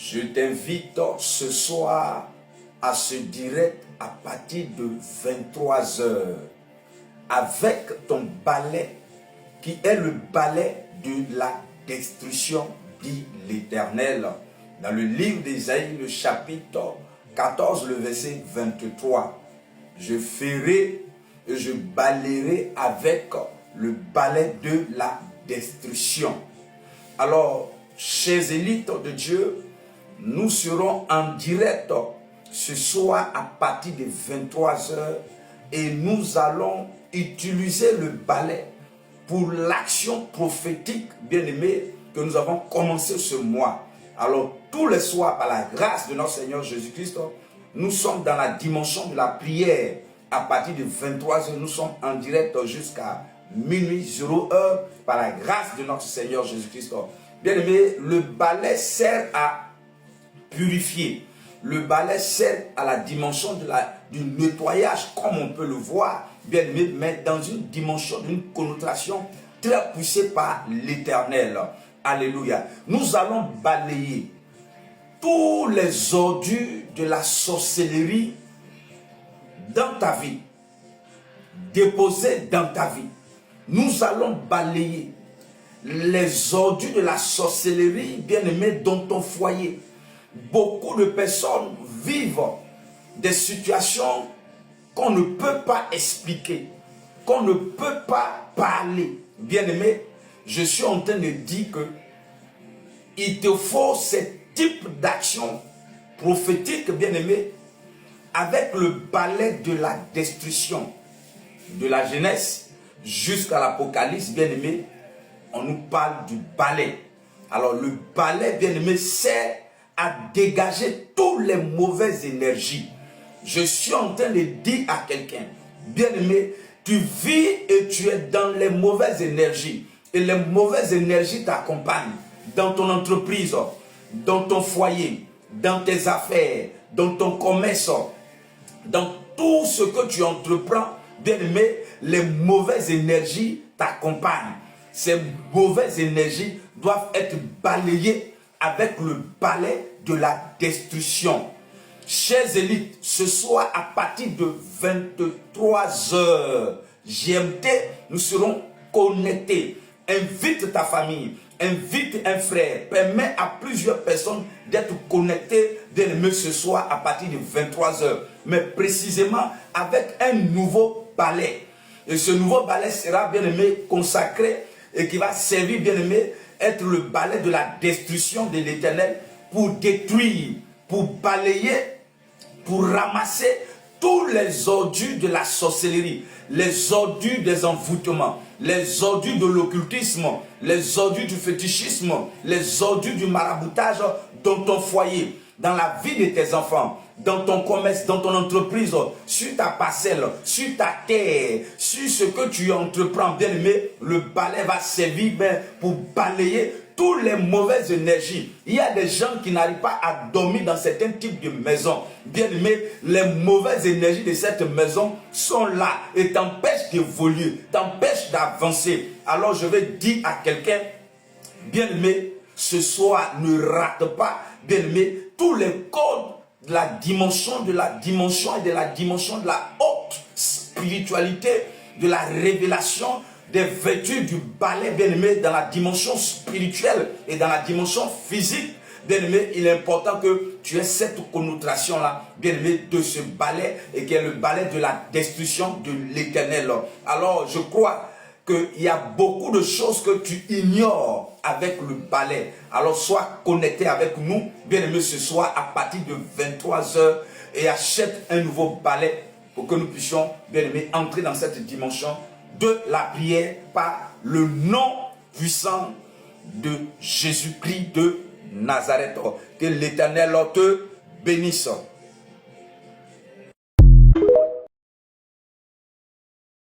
Je t'invite ce soir à ce direct à partir de 23 heures avec ton balai qui est le balai de la destruction, dit l'Éternel. Dans le livre d'Ésaïe, le chapitre 14, le verset 23. Je ferai et je balayerai avec le balai de la destruction. Alors, chers élites de Dieu, nous serons en direct ce soir à partir de 23 heures et nous allons utiliser le balai pour l'action prophétique, bien-aimé, que nous avons commencé ce mois. Alors, tous les soirs, par la grâce de notre Seigneur Jésus-Christ, nous sommes dans la dimension de la prière. À partir de 23 heures, nous sommes en direct jusqu'à minuit 0 heure, par la grâce de notre Seigneur Jésus-Christ. Bien-aimé, le balai sert à purifier. Le balai sert à la dimension du nettoyage, comme on peut le voir, bien aimé, mais dans une dimension, d'une connotation très poussée par l'Éternel. Alléluia. Nous allons balayer tous les ordures de la sorcellerie dans ta vie, déposés dans ta vie. Nous allons balayer les ordures de la sorcellerie, bien aimé, dans ton foyer. Beaucoup de personnes vivent des situations qu'on ne peut pas expliquer, qu'on ne peut pas parler. Bien-aimé, je suis en train de dire que il te faut ce type d'action prophétique, bien-aimé, avec le balai de la destruction, de la Genèse jusqu'à l'Apocalypse, bien-aimé, on nous parle du balai. Alors le balai, bien-aimé, sert à dégager toutes les mauvaises énergies. Je suis en train de dire à quelqu'un, bien-aimé, tu vis et tu es dans les mauvaises énergies. Et les mauvaises énergies t'accompagnent dans ton entreprise, dans ton foyer, dans tes affaires, dans ton commerce, dans tout ce que tu entreprends. Bien-aimé, les mauvaises énergies t'accompagnent. Ces mauvaises énergies doivent être balayées avec le balai de la destruction. Chers élites, ce soir à partir de 23 heures GMT, nous serons connectés. Invite ta famille, invite un frère, permets à plusieurs personnes d'être connectées, bien-aimés, ce soir à partir de 23 heures. Mais précisément avec un nouveau balai. Et ce nouveau balai sera, bien-aimé, consacré et qui va servir, bien-aimé, être le balai de la destruction de l'Éternel pour détruire, pour balayer, pour ramasser tous les ordures de la sorcellerie, les ordures des envoûtements, les ordures de l'occultisme, les ordures du fétichisme, les ordures du maraboutage dans ton foyer, dans la vie de tes enfants, dans ton commerce, dans ton entreprise, sur ta parcelle, sur ta terre, sur ce que tu entreprends, bien aimé, le balai va servir pour balayer toutes les mauvaises énergies. Il y a des gens qui n'arrivent pas à dormir dans certains types de maisons. Bien aimé, les mauvaises énergies de cette maison sont là et t'empêchent d'évoluer, t'empêchent d'avancer. Alors je vais dire à quelqu'un, bien aimé, ce soir ne rate pas, bien aimé, tous les codes de la dimension et de la dimension de la haute spiritualité, de la révélation, des vertus du balai, bien-aimé, dans la dimension spirituelle et dans la dimension physique. Bien-aimé, il est important que tu aies cette connotation-là, bien-aimé, de ce balai, et qui est le balai de la destruction de l'Éternel. Alors, je crois qu'il y a beaucoup de choses que tu ignores avec le balai. Alors, sois connecté avec nous, bien-aimé, ce soir, à partir de 23 heures, et achète un nouveau balai pour que nous puissions, bien-aimé, entrer dans cette dimension de la prière par le nom puissant de Jésus-Christ de Nazareth. Que l'Éternel te bénisse.